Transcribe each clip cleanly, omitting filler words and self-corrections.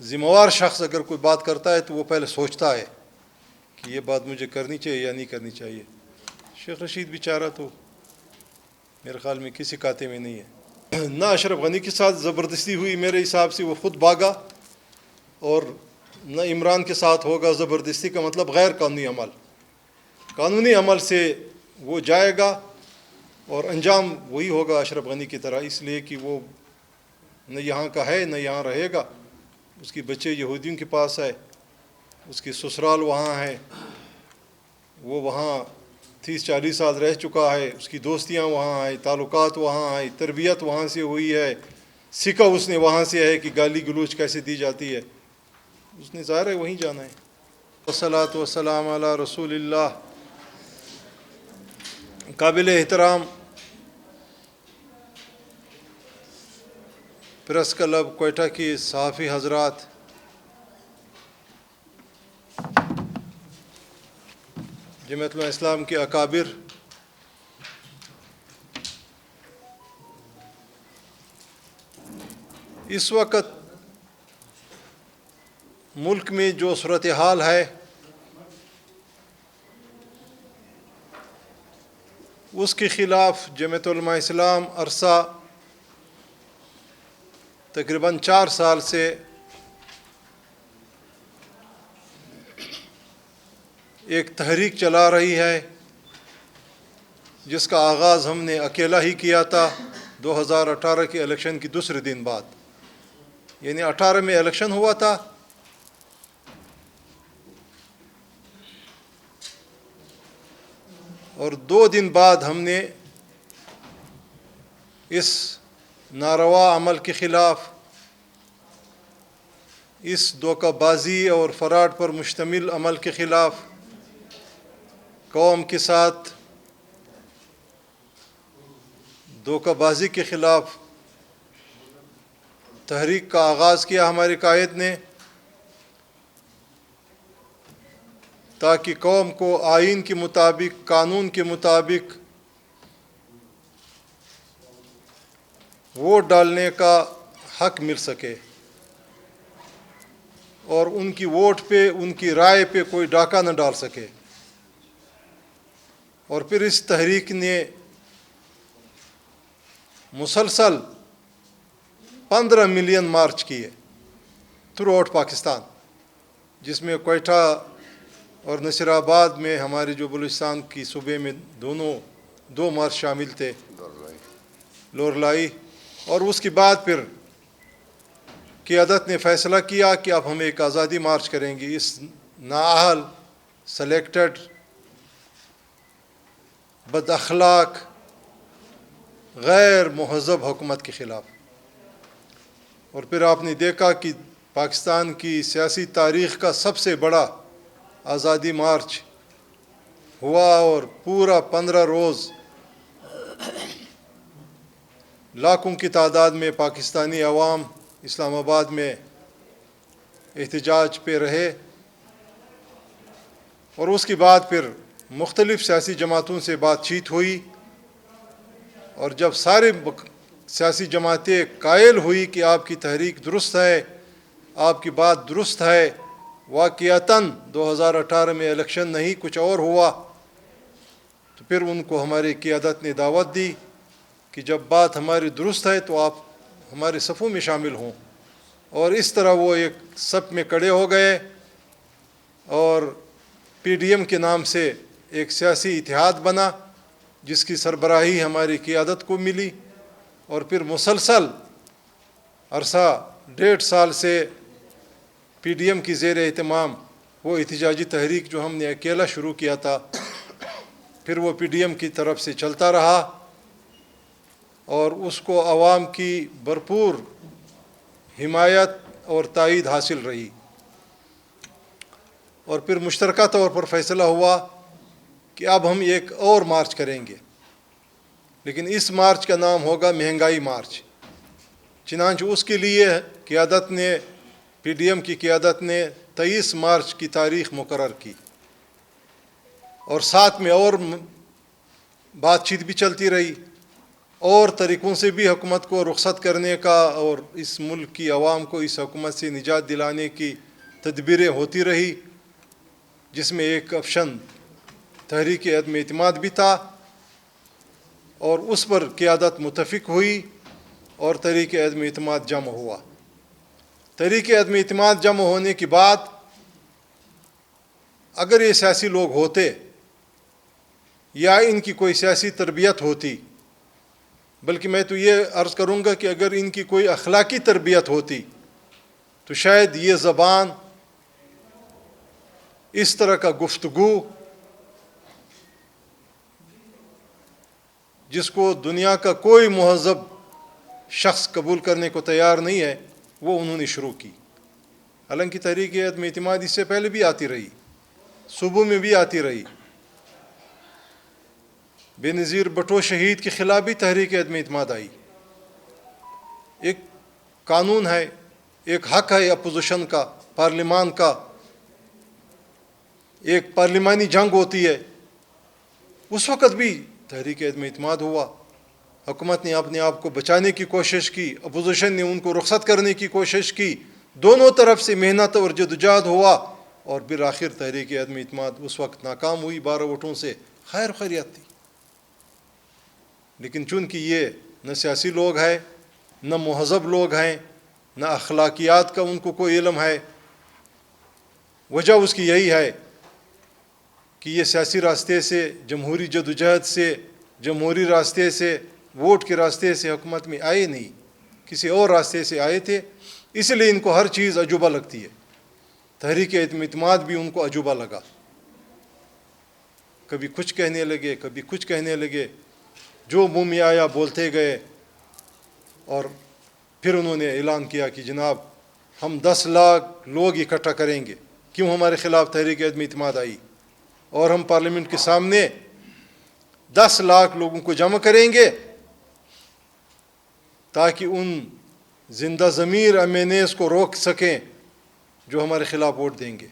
ذمہ وار شخص اگر کوئی بات کرتا ہے تو وہ پہلے سوچتا ہے کہ یہ بات مجھے کرنی چاہیے یا نہیں کرنی چاہیے. شیخ رشید بیچارہ تو میرے خیال میں کسی کاتے میں نہیں ہے. نہ اشرف غنی کے ساتھ زبردستی ہوئی میرے حساب سے, وہ خود بھاگا, اور نہ عمران کے ساتھ ہوگا. زبردستی کا مطلب غیر قانونی عمل. قانونی عمل سے وہ جائے گا اور انجام وہی ہوگا اشرف غنی کی طرح, اس لیے کہ وہ نہ یہاں کا ہے نہ یہاں رہے گا. اس کی بچے یہودیوں کے پاس ہے, اس کی سسرال وہاں ہے, وہ وہاں 30-40 سال رہ چکا ہے, اس کی دوستیاں وہاں ہیں, تعلقات وہاں ہیں, تربیت وہاں سے ہوئی ہے, سیکھا اس نے وہاں سے ہے کہ گالی گلوچ کیسے دی جاتی ہے. اس نے ظاہر ہے وہیں جانا ہے. والصلاۃ والسلام علی رسول اللہ. قابل احترام پریس کلب کوئٹہ کی صحافی حضرات, جمعیت علماء اسلام کے اکابر, اس وقت ملک میں جو صورتحال ہے اس کے خلاف جمعیت علماء اسلام عرصہ تقریباً 4 سال سے ایک تحریک چلا رہی ہے, جس کا آغاز ہم نے اکیلا ہی کیا تھا 2018 کے الیکشن کی دوسرے دن بعد. یعنی 18 میں الیکشن ہوا تھا, اور 2 دن بعد ہم نے اس ناروا عمل کے خلاف, اس دھوکہ بازی اور فراڈ پر مشتمل عمل کے خلاف, قوم کے ساتھ دھوکہ بازی کے خلاف تحریک کا آغاز کیا ہمارے قائد نے, تاکہ قوم کو آئین کے مطابق, قانون کے مطابق ووٹ ڈالنے کا حق مل سکے, اور ان کی ووٹ پہ, ان کی رائے پہ کوئی ڈاکہ نہ ڈال سکے. اور پھر اس تحریک نے مسلسل 15 ملین مارچ کیے تھرو آؤٹ پاکستان, جس میں کوئٹہ اور نصیر آباد میں ہمارے جو بلوچستان کی صوبے میں دو مارچ شامل تھے, لورلائی. اور اس کے بعد پھر قیادت نے فیصلہ کیا کہ اب ہم ایک آزادی مارچ کریں گے اس نااہل, سلیکٹڈ, بد اخلاق, غیر مہذب حکومت کے خلاف. اور پھر آپ نے دیکھا کہ پاکستان کی سیاسی تاریخ کا سب سے بڑا آزادی مارچ ہوا, اور پورا 15 روز لاکھوں کی تعداد میں پاکستانی عوام اسلام آباد میں احتجاج پہ رہے. اور اس کے بعد پھر مختلف سیاسی جماعتوں سے بات چیت ہوئی, اور جب سارے سیاسی جماعتیں قائل ہوئی کہ آپ کی تحریک درست ہے, آپ کی بات درست ہے, واقعتاً 2018 میں الیکشن نہیں کچھ اور ہوا, تو پھر ان کو ہماری قیادت نے دعوت دی کہ جب بات ہماری درست ہے تو آپ ہمارے صفوں میں شامل ہوں. اور اس طرح وہ ایک صف میں کھڑے ہو گئے, اور پی ڈی ایم کے نام سے ایک سیاسی اتحاد بنا, جس کی سربراہی ہماری قیادت کو ملی. اور پھر مسلسل عرصہ 1.5 سال سے پی ڈی ایم کی زیر اہتمام وہ احتجاجی تحریک جو ہم نے اکیلا شروع کیا تھا, پھر وہ پی ڈی ایم کی طرف سے چلتا رہا, اور اس کو عوام کی بھرپور حمایت اور تائید حاصل رہی. اور پھر مشترکہ طور پر فیصلہ ہوا کہ اب ہم ایک اور مارچ کریں گے, لیکن اس مارچ کا نام ہوگا مہنگائی مارچ. چنانچہ اس کے لیے قیادت نے, پی ڈی ایم کی قیادت نے 23 مارچ کی تاریخ مقرر کی, اور ساتھ میں اور بات چیت بھی چلتی رہی. اور طریقوں سے بھی حکومت کو رخصت کرنے کا اور اس ملک کی عوام کو اس حکومت سے نجات دلانے کی تدبیریں ہوتی رہی، جس میں ایک آپشن تحریک عدم اعتماد بھی تھا، اور اس پر قیادت متفق ہوئی اور تحریک عدم اعتماد جمع ہوا۔ تحریک عدم اعتماد جمع ہونے کے بعد اگر یہ سیاسی لوگ ہوتے یا ان کی کوئی سیاسی تربیت ہوتی، بلکہ میں تو یہ عرض کروں گا کہ اگر ان کی کوئی اخلاقی تربیت ہوتی تو شاید یہ زبان، اس طرح کا گفتگو جس کو دنیا کا کوئی مہذب شخص قبول کرنے کو تیار نہیں ہے، وہ انہوں نے شروع کی۔ حالانکہ تحریک عدم اعتماد اس سے پہلے بھی آتی رہی، صوبوں میں بھی آتی رہی۔ بے نظیر بھٹو شہید کے خلاف بھی تحریک عدم اعتماد آئی۔ ایک قانون ہے، ایک حق ہے اپوزیشن کا، پارلیمان کا، ایک پارلیمانی جنگ ہوتی ہے۔ اس وقت بھی تحریک عدم اعتماد ہوا، حکومت نے اپنے آپ کو بچانے کی کوشش کی، اپوزیشن نے ان کو رخصت کرنے کی کوشش کی، دونوں طرف سے محنت اور جدوجہد ہوا، اور بالآخر تحریک عدم اعتماد اس وقت ناکام ہوئی 12 ووٹوں سے۔ خیر خیریت تھی، لیکن چونکہ یہ نہ سیاسی لوگ ہیں، نہ مہذب لوگ ہیں، نہ اخلاقیات کا ان کو کوئی علم ہے، وجہ اس کی یہی ہے کہ یہ سیاسی راستے سے، جمہوری جدوجہد سے، جمہوری راستے سے، ووٹ کے راستے سے حکومت میں آئے نہیں، کسی اور راستے سے آئے تھے، اس لیے ان کو ہر چیز عجوبہ لگتی ہے۔ تحریک عدم اعتماد بھی ان کو عجوبہ لگا، کبھی کچھ کہنے لگے، کبھی کچھ کہنے لگے، جو منہ میں آیا بولتے گئے، اور پھر انہوں نے اعلان کیا کہ جناب ہم 10 لاکھ لوگ اکٹھا کریں گے۔ کیوں ہمارے خلاف تحریک عدم اعتماد آئی؟ اور ہم پارلیمنٹ کے سامنے 10 لاکھ لوگوں کو جمع کریں گے تاکہ ان زندہ ضمیر MNAs کو روک سکیں جو ہمارے خلاف ووٹ دیں گے۔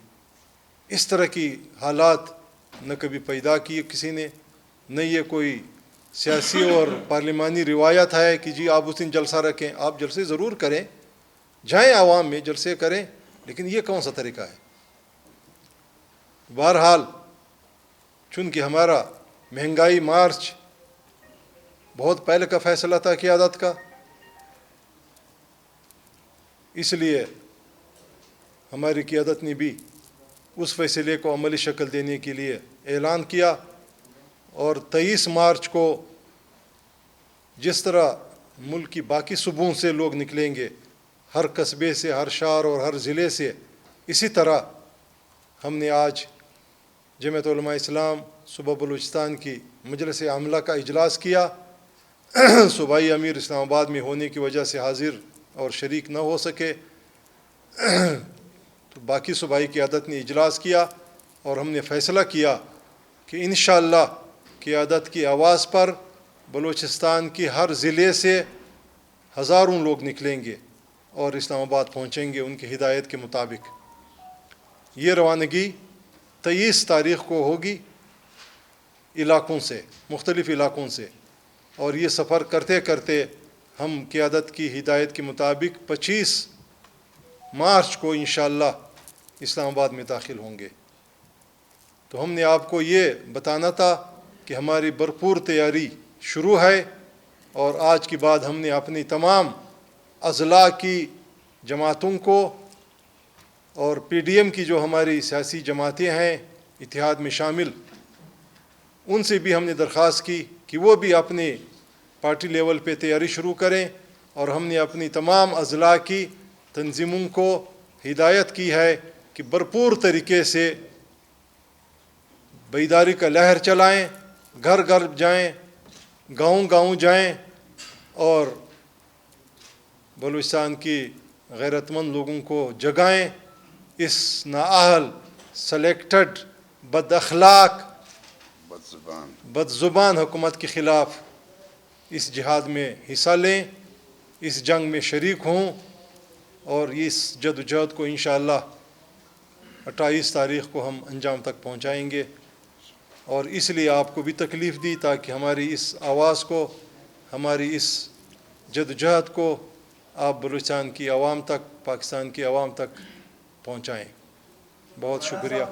اس طرح کی حالات نہ کبھی پیدا کیے کسی نے، نہ یہ کوئی سیاسی اور پارلیمانی روایت ہے کہ جی آپ اس دن جلسہ رکھیں۔ آپ جلسے ضرور کریں، جائیں عوام میں جلسے کریں، لیکن یہ کون سا طریقہ ہے؟ بہرحال چونکہ ہمارا مہنگائی مارچ بہت پہلے کا فیصلہ تھا قیادت کا، اس لیے ہماری قیادت نے بھی اس فیصلے کو عملی شکل دینے کے لیے اعلان کیا، اور 23 مارچ کو جس طرح ملک کی باقی صوبوں سے لوگ نکلیں گے، ہر قصبے سے، ہر شہر اور ہر ضلع سے، اسی طرح ہم نے آج جمعیت علماء اسلام صوبہ بلوچستان کی مجلس عاملہ کا اجلاس کیا۔ صوبائی امیر اسلام آباد میں ہونے کی وجہ سے حاضر اور شریک نہ ہو سکے، تو باقی صوبائی قیادت نے اجلاس کیا، اور ہم نے فیصلہ کیا کہ انشاءاللہ قیادت کی آواز پر بلوچستان کی ہر ضلع سے ہزاروں لوگ نکلیں گے اور اسلام آباد پہنچیں گے ان کی ہدایت کے مطابق۔ یہ روانگی 23 تاریخ کو ہوگی علاقوں سے، مختلف علاقوں سے، اور یہ سفر کرتے کرتے ہم قیادت کی ہدایت کے مطابق 25 مارچ کو انشاءاللہ اسلام آباد میں داخل ہوں گے۔ تو ہم نے آپ کو یہ بتانا تھا کہ ہماری بھرپور تیاری شروع ہے، اور آج کے بعد ہم نے اپنی تمام اضلاع کی جماعتوں کو اور PDM کی جو ہماری سیاسی جماعتیں ہیں اتحاد میں شامل، ان سے بھی ہم نے درخواست کی کہ وہ بھی اپنے پارٹی لیول پہ تیاری شروع کریں، اور ہم نے اپنی تمام اضلاع کی تنظیموں کو ہدایت کی ہے کہ بھرپور طریقے سے بیداری کا لہر چلائیں، گھر گھر جائیں، گاؤں گاؤں جائیں، اور بلوچستان کی غیرت مند لوگوں کو جگائیں اس نااہل، سلیکٹڈ، بد اخلاق، بد زبان حکومت کے خلاف اس جہاد میں حصہ لیں، اس جنگ میں شریک ہوں، اور اس جدوجہد کو انشاءاللہ 28 تاریخ کو ہم انجام تک پہنچائیں گے۔ اور اس لیے آپ کو بھی تکلیف دی تاکہ ہماری اس آواز کو، ہماری اس جدوجہد کو آپ بلوچستان کی عوام تک، پاکستان کی عوام تک پہنچائیں. بہت شکریہ.